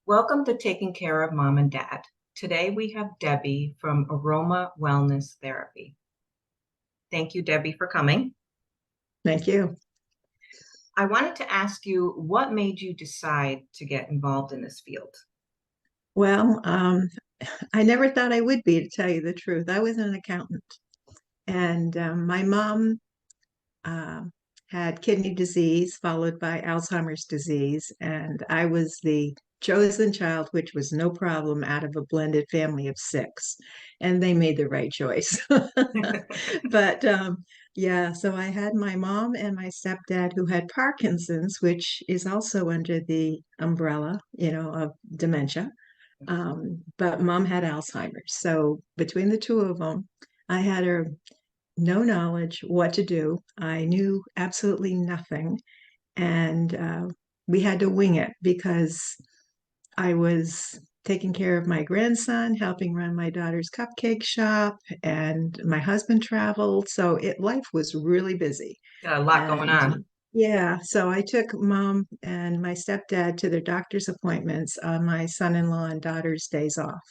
Welcome to Taking Care of Mom and Dad. Today we have Debbie from Aroma Wellness Therapy. Thank you, Debbie, for coming. Thank you. I wanted to ask you, what made you decide to get involved in this field? Well, I never thought I would be, to tell you the truth. I was an accountant, and my mom uh, had kidney disease followed by Alzheimer's disease, and I was the chosen child, which was no problem out of a blended family of six, and they made the right choice. But yeah, so I had my mom and my stepdad who had Parkinson's, which is also under the umbrella, of dementia. But mom had Alzheimer's. So between the two of them, I had her no knowledge what to do. I knew absolutely nothing. And we had to wing it because I was taking care of my grandson, helping run my daughter's cupcake shop, and my husband traveled. So life was really busy. Got a lot going And on. yeah, so I took mom and my stepdad to their doctor's appointments on my son-in-law and daughter's days off.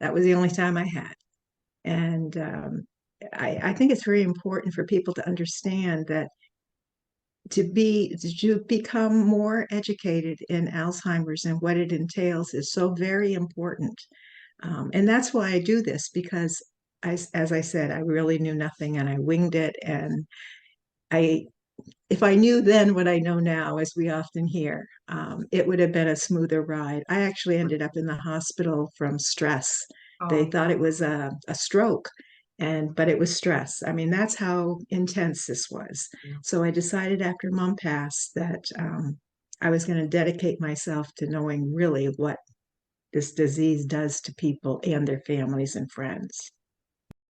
That was the only time I had. And I think it's very important for people to understand that to become more educated in Alzheimer's and what it entails is so very important. And that's why I do this because as I said, I really knew nothing and I winged it. And I, if I knew then what I know now, as we often hear, it would have been a smoother ride. I actually ended up in the hospital from stress. They Oh, thought it was a stroke, but it was stress. I mean, that's how intense this was. yeah. So I decided after mom passed that I was going to dedicate myself to knowing really what this disease does to people and their families and friends.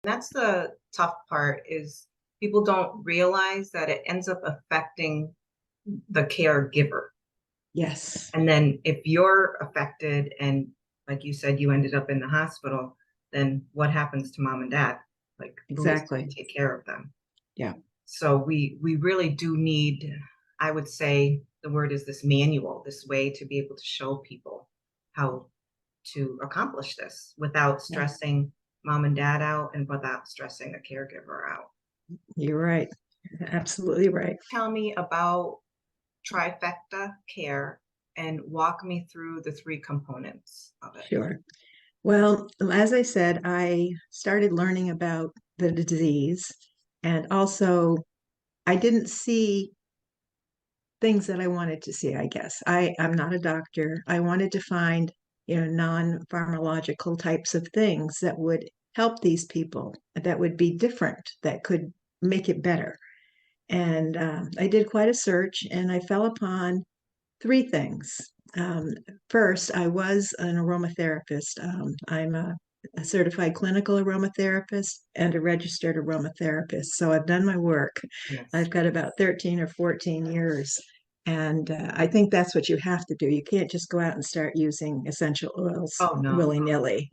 That's the tough part is people don't realize that it ends up affecting the caregiver. Yes, And then if you're affected and like you said, you ended up in the hospital, then what happens to mom and dad? Like who is going exactly. to take care of them? Yeah. So we really do need, I would say the word is this manual, this way to be able to show people how to accomplish this without Yeah. stressing mom and dad out and without stressing a caregiver out. You're right. Absolutely right. Tell me about trifecta care and walk me through the three components of it. Sure. Well, as I said, I started learning about the disease, and also I didn't see things that I wanted to see, I guess. I'm not a doctor. I wanted to find, non-pharmacological types of things that would help these people, that would be different, that could make it better. And I did quite a search, and I fell upon three things. Um, First, I was an aromatherapist. I'm a certified clinical aromatherapist and a registered aromatherapist. So I've done my work. Yes. I've got about 13 or 14 years. And I think that's what you have to do. You can't just go out and start using essential oils Oh no. willy-nilly.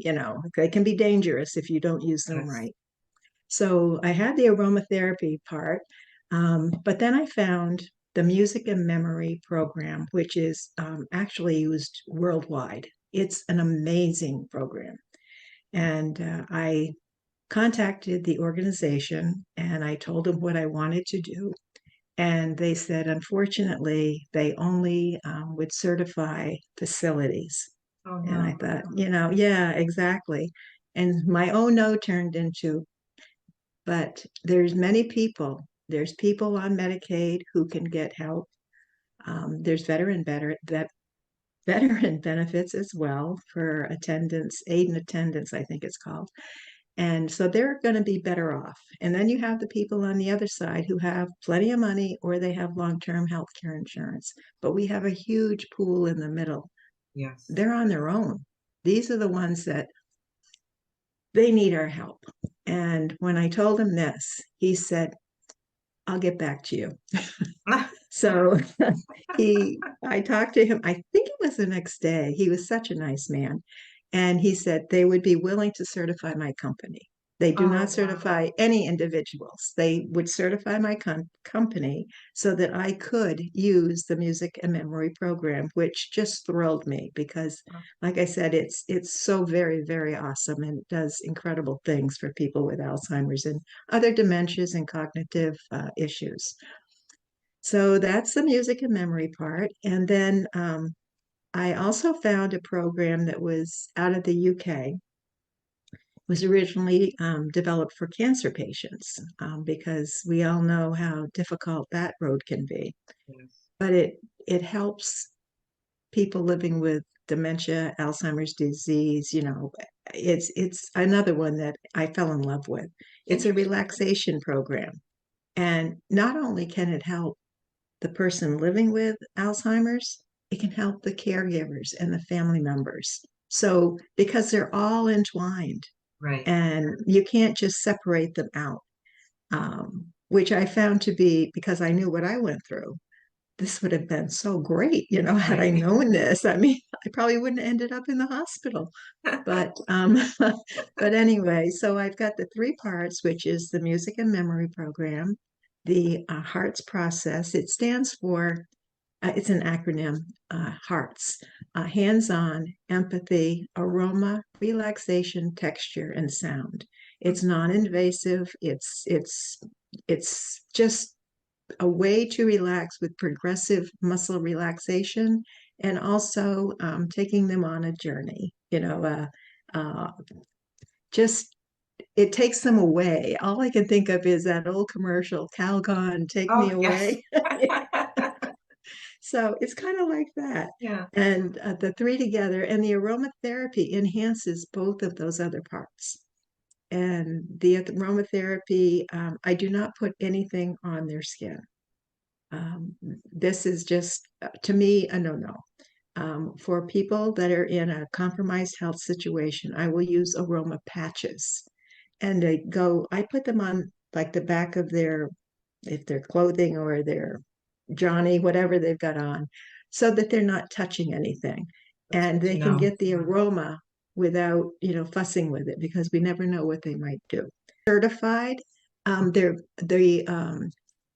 They can be dangerous if you don't use them Yes. right. So I had the aromatherapy part, but then I found the music and memory program, which is actually used worldwide. It's an amazing program. And I contacted the organization and I told them what I wanted to do. And they said, unfortunately, they only would certify facilities. Oh And I no. thought, yeah, exactly. And my own no turned into, but there's people on Medicaid who can get help. There's veteran benefits as well for attendance, aid and attendance, I think it's called. And so they're going to be better off. And then you have the people on the other side who have plenty of money or they have long-term health care insurance. But we have a huge pool in the middle. Yes. They're on their own. These are the ones that they need our help. And when I told him this, he said, I'll get back to you. So I talked to him, I think it was the next day. He was such a nice man. And he said they would be willing to certify my company. They do not Oh, wow. certify any individuals. They would certify my company so that I could use the music and memory program, which just thrilled me because, like I said, it's so very, very awesome and it does incredible things for people with Alzheimer's and other dementias and cognitive issues. So that's the music and memory part. And then I also found a program that was out of the UK, was originally developed for cancer patients because we all know how difficult that road can be. Yes. But it helps people living with dementia, Alzheimer's disease. It's another one that I fell in love with. It's a Interesting. relaxation program, and not only can it help the person living with Alzheimer's, it can help the caregivers and the family members. So because they're all entwined Right. and you can't just separate them out, which I found to be because I knew what I went through. This would have been so great, had I Right. known this. I mean, I probably wouldn't have ended up in the hospital. But but anyway, so I've got the three parts, which is the music and memory program, the hearts process. It stands for it's an acronym, HEARTS, hands-on, empathy, aroma, relaxation, texture, and sound. It's non-invasive. It's just a way to relax with progressive muscle relaxation and also taking them on a journey. Just it takes them away. All I can think of is that old commercial, Calgon, take me Oh, yes. away. So it's kind of like that. Yeah. And the three together, and the aromatherapy enhances both of those other parts. And the aromatherapy, I do not put anything on their skin. This is just, to me, a no-no. For people that are in a compromised health situation, I will use aroma patches. And I put them on like the back of if their clothing or their Johnny, whatever they've got on, so that they're not touching anything. That's And good to they can know. get the aroma without, fussing with it because we never know what they might do. Certified, they're the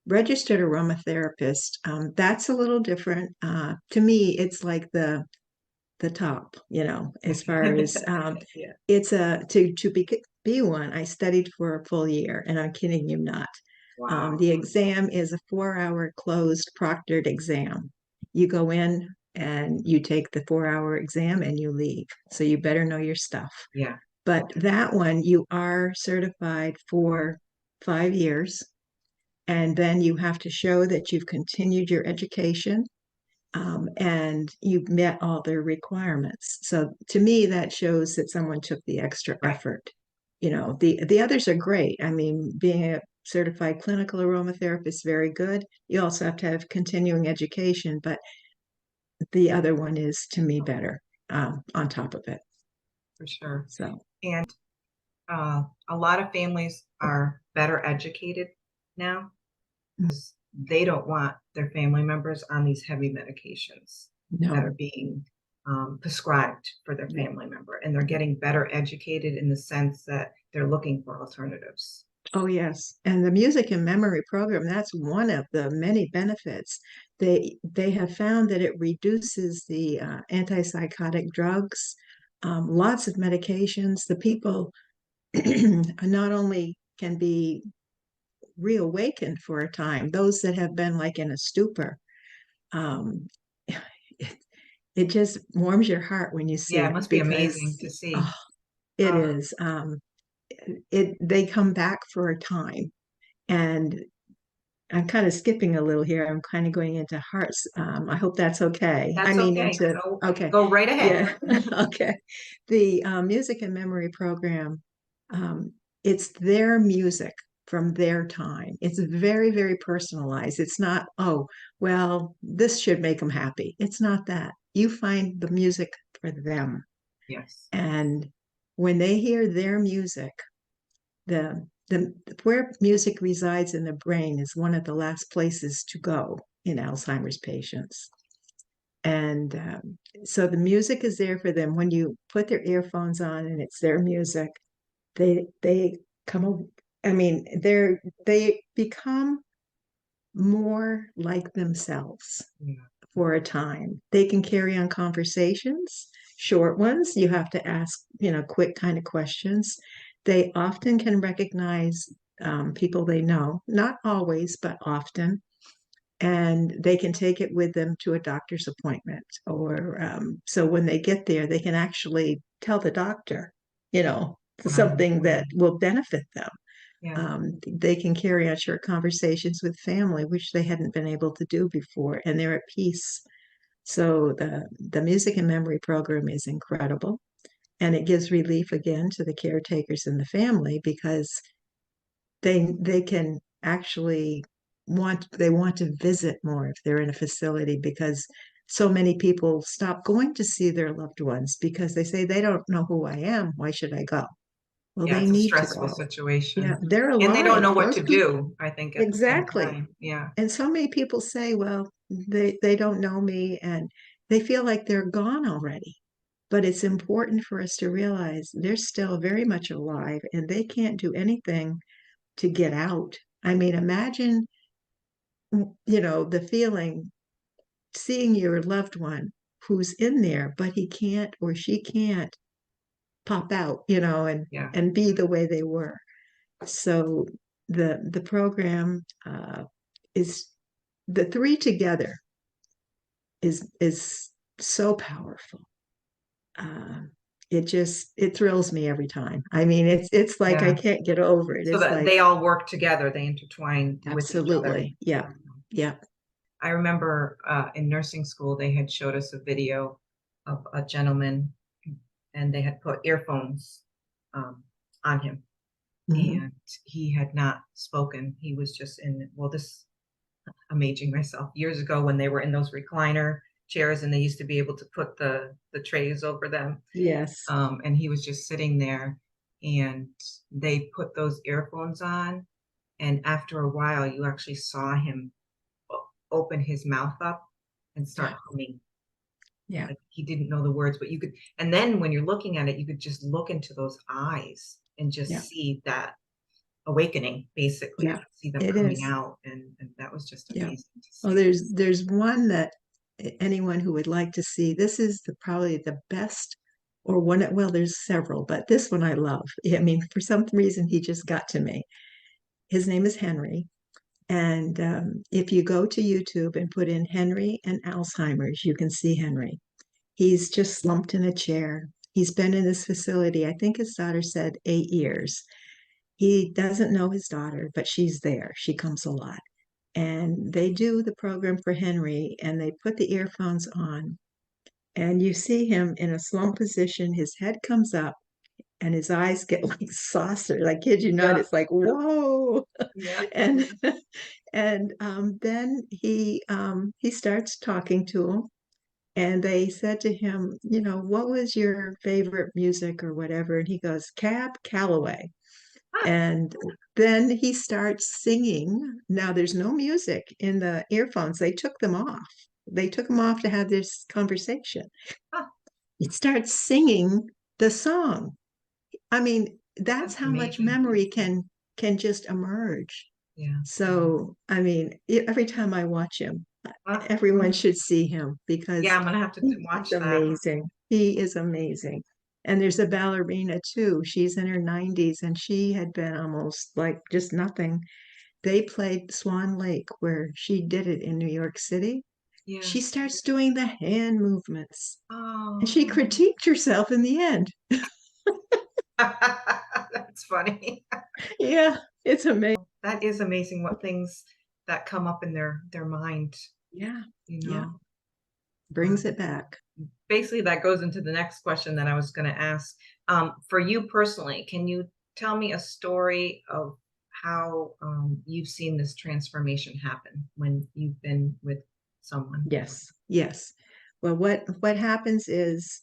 registered aromatherapist. That's a little different. To me, it's like the top, as far as Yeah. it's a to be one. I studied for a full year, and I'm kidding you not. Wow. The exam is a 4-hour closed proctored exam. You go in and you take the 4-hour exam and you leave. So you better know your stuff. Yeah. But that one, you are certified for 5 years. And then you have to show that you've continued your education and you've met all their requirements. So to me, that shows that someone took the extra Right. effort. The others are great. I mean, being a certified clinical aromatherapist is very good. You also have to have continuing education, but the other one is to me better on top of it. For sure. So And a lot of families are better educated now. They don't want their family members on these heavy medications that are no, being prescribed for their yeah. family member, and they're getting better educated in the sense that they're looking for alternatives. Oh, yes. And the music and memory program, that's one of the many benefits. They have found that it reduces the antipsychotic drugs, lots of medications. The people not only can be reawakened for a time, those that have been like in a stupor, um, it, it just warms your heart when you see Yeah, it it must be amazing because to see. oh, it Uh, is. They come back for a time. And I'm kind of skipping a little here. I'm kind of going into hearts. I hope that's okay. I that's mean, okay. into, Go, okay. go right ahead. Yeah. Okay. The music and memory program, um, it's their music from their time. It's very, very personalized. It's not, oh, well, this should make them happy. It's not that. You find the music for them. Yes. And when they hear their music, the where music resides in the brain is one of the last places to go in Alzheimer's patients. And so the music is there for them when you put their earphones on and it's their music. They come, I mean, they become more like themselves Yeah. for a time. They can carry on conversations, short ones. You have to ask, quick kind of questions. They often can recognize people they know, not always, but often. And they can take it with them to a doctor's appointment. Or so when they get there, they can actually tell the doctor, Wow. something that will benefit them. Yeah. They can carry on short conversations with family, which they hadn't been able to do before, and they're at peace. So the music and memory program is incredible, and it gives relief again to the caretakers and the family because they can actually want to visit more if they're in a facility because so many people stop going to see their loved ones because they say they don't know who I am. Why should I go? Well, Yeah, they it's a need to stressful go. Yeah, situation. they're And they don't alive. know what Those to people, do, I think, at the same exactly. time. Yeah. And so many people say, well, they don't know me and they feel like they're gone already. But it's important for us to realize they're still very much alive and they can't do anything to get out. I mean, imagine, the feeling seeing your loved one who's in there, but he can't or she can't pop out, Yeah. and be the way they were. So the program is the three together is so powerful. Uh, it thrills me every time. I mean, it's like I Yeah. can't get over it. So It's that like they all work together, they intertwine with each other. absolutely, yeah, yeah. I remember in nursing school, they had showed us a video of a gentleman and they had put earphones um, on him Mhm. and he had not spoken. He was just in, well, this amazing myself years ago when they were in those recliner chairs and they used to be able to put the trays over them. Yes, And he was just sitting there and they put those earphones on. And after a while, you actually saw him open his mouth up and yeah, start humming. yeah, Like he didn't know the words, but you could, and then when you're looking at it, you could just look into those eyes and just yeah, see that awakening, basically. You yeah. could see them It coming is. out, and that was just Yeah. amazing to Well, see. there's one that anyone who would like to see, this is probably the best or one, well, there's several, but this one I love. I mean, for some reason, he just got to me. His name is Henry. And if you go to YouTube and put in Henry and Alzheimer's, you can see Henry. He's just slumped in a chair. He's been in this facility, I think his daughter said 8 years. He doesn't know his daughter, but she's there. She comes a lot. And they do the program for Henry and they put the earphones on. And you see him in a slump position. His head comes up and his eyes get like saucer. I kid you not. Yeah, It's like, whoa. yeah, And then he starts talking to him. And they said to him, what was your favorite music or whatever? And he goes, Cab Calloway. And then he starts singing. Now there's no music in the earphones. They took them off. They took them off to have this conversation. huh, He starts singing the song. I mean, that's that's how much amazing. memory can just emerge. Yeah. So, I mean, every time I watch him, Well, everyone should see him yeah, because I'm gonna have to he's watch that. amazing. He is amazing. And there's a ballerina too. She's in her 90s and she had been almost like just nothing. They played Swan Lake where she did it in New York City. Yeah. She starts doing the hand movements and she Oh, critiqued herself in the end. that's funny. Yeah, it's amazing. That is amazing what things that come up in their mind, Yeah, you yeah, know. brings it back. Basically, that goes into the next question that I was going to ask. For you personally, can you tell me a story of how you've seen this transformation happen when you've been with someone? Yes, yes. Well, what happens is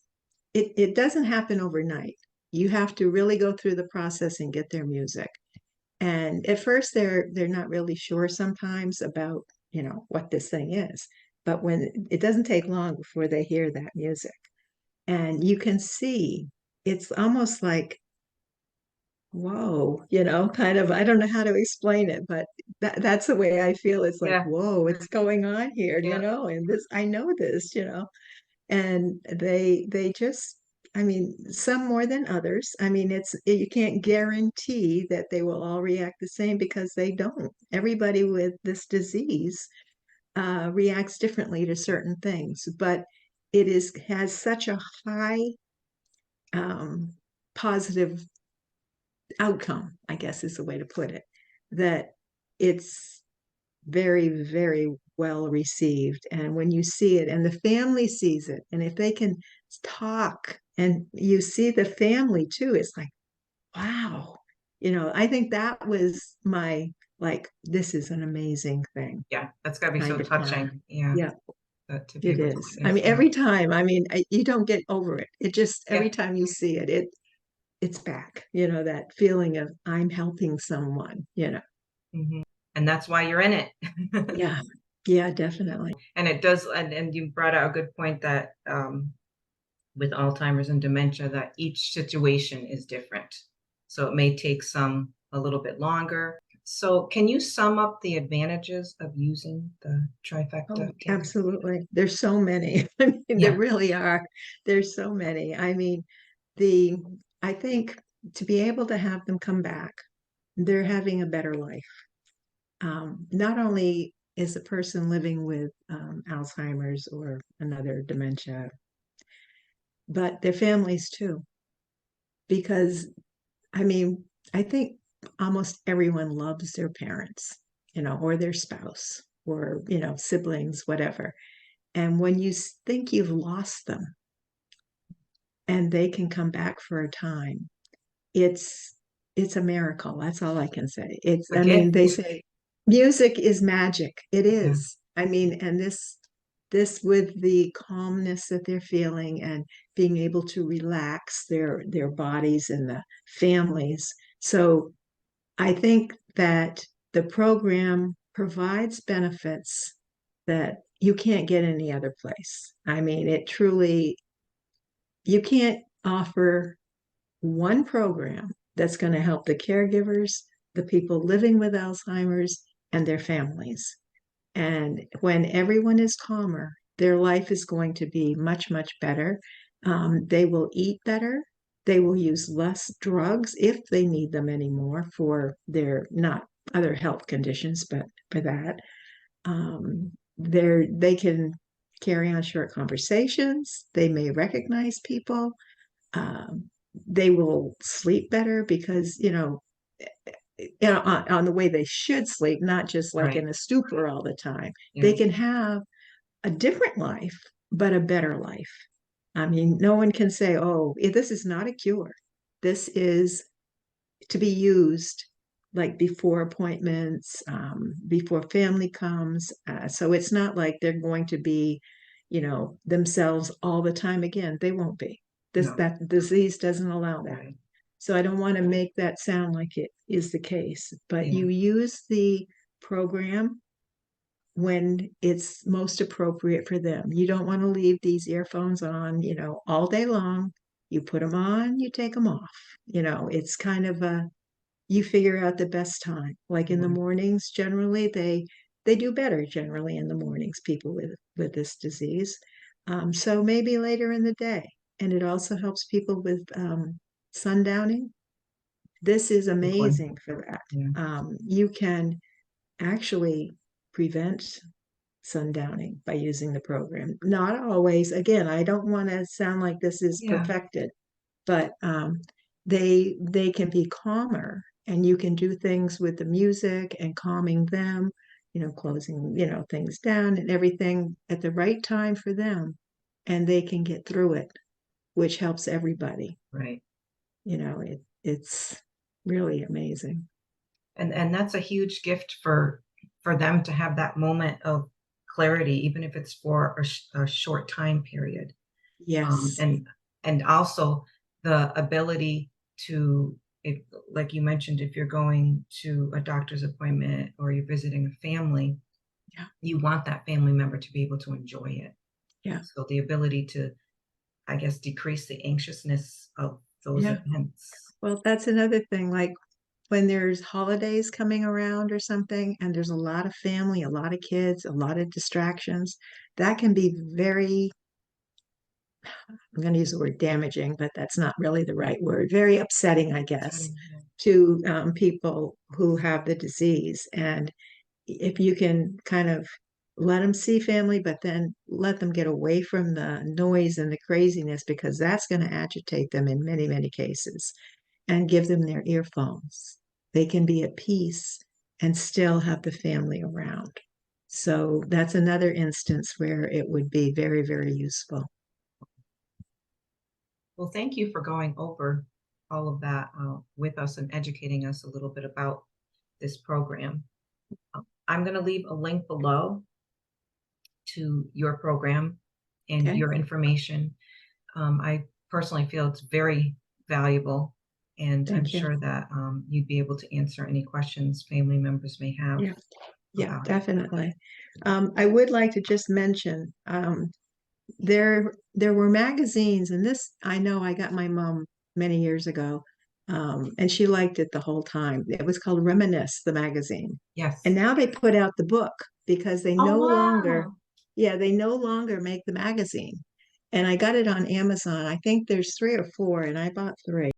it doesn't happen overnight. You have to really go through the process and get their music. And at first they're not really sure sometimes about, what this thing is. But when it doesn't take long before they hear that music. And you can see it's almost like whoa, kind of, I don't know how to explain it, but that's the way I feel. It's like, Yeah, whoa, what's going on here, yeah, and this, I know this, and they just, I mean, some more than others. I mean, you can't guarantee that they will all react the same because they don't. Everybody with this disease reacts differently to certain things, but it is has such a high um, positive outcome, I guess is the way to put it, that it's very, very well received. And when you see it and the family sees it, and if they can talk and you see the family too, it's like, wow. I think that was my, like, this is an amazing thing yeah. That's gotta be so kind of time. touching. Yeah, Yeah, to be it able to is. I witness mean, that. every time, I mean, you don't get over it. It just, Yeah. every time you see it, it's back, that feeling of I'm helping someone. Hmm. And that's why you're in it. Yeah. Yeah, definitely. And it does, and you brought out a good point that with Alzheimer's and dementia, that each situation is different. So it may take some a little bit longer. So can you sum up the advantages of using the trifecta Oh, care? absolutely. There's so many. I mean, there Yeah, really are. There's so many. I mean, the I think to be able to have them come back, they're having a better life. Not only is the person living with Alzheimer's or another dementia, but their families too. Because, I mean, I think almost everyone loves their parents, or their spouse or, siblings, whatever. And when you think you've lost them and they can come back for a time, it's it's a miracle. That's all I can say. a I mean, they gift. say music is magic. It Yeah, is. I mean, and this with the calmness that they're feeling and being able to relax their bodies and the families. So I think that the program provides benefits that you can't get any other place. I mean, it truly, you can't offer one program that's going to help the caregivers, the people living with Alzheimer's, and their families. And when everyone is calmer, their life is going to be much, much better. They will eat better. They will use less drugs if they need them anymore for their not other health conditions, but for that. They can carry on short conversations. They may recognize people. Um, they will sleep better because on the way they should sleep, not just like right. in a stupor all the time. Yeah, They can have a different life, but a better life. I mean, no one can say, oh, this is not a cure. This is to be used like before appointments, before family comes. So it's not like they're going to be, themselves all the time again. They won't be. no, That disease doesn't allow that. right. So I don't want to make that sound like it is the case, but Yeah, you use the program when it's most appropriate for them. You don't want to leave these earphones on, all day long. You put them on, you take them off. It's kind of you figure out the best time. Like in the yeah, mornings, generally they do better generally in the mornings, people with this disease. So maybe later in the day. And it also helps people with sundowning. This is good point. amazing for that. Yeah, You can actually prevent sundowning by using the program. Not always. Again, I don't want to sound like this is yeah, perfected, but they can be calmer, and you can do things with the music and calming them, closing things down and everything at the right time for them, and they can get through it, which helps everybody. right. It's really amazing. And that's a huge gift for them to have that moment of clarity, even if it's for a short time period. um, Yes. and and also the ability to, if, like you mentioned, if you're going to a doctor's appointment or you're visiting a family, Yeah. you want that family member to be able to enjoy it. Yeah. So the ability to, I guess, decrease the anxiousness of those Yeah. events. Well, that's another thing. Like when there's holidays coming around or something, and there's a lot of family, a lot of kids, a lot of distractions, that can be very, I'm going to use the word damaging, but that's not really the right word. Very upsetting, I guess, Setting, yeah. to people who have the disease. And if you can kind of let them see family, but then let them get away from the noise and the craziness, because that's going to agitate them in many, many cases, and give them their earphones. They can be at peace and still have the family around. So that's another instance where it would be very, very useful. Well, thank you for going over all of that with us and educating us a little bit about this program. I'm going to leave a link below to your program and Okay. your information. I personally feel it's very valuable, and I'm Thank you. sure that you'd be able to answer any questions family members may have Yeah. Yeah, about it. definitely. I would like to just mention there were magazines, and this I know I got my mom many years ago, and she liked it the whole time. It was called Reminisce, the magazine. And Yes. now they put out the book because they Oh, no longer, wow. yeah, they no longer make the magazine. And I got it on Amazon. I think there's 3 or 4, and I bought 3.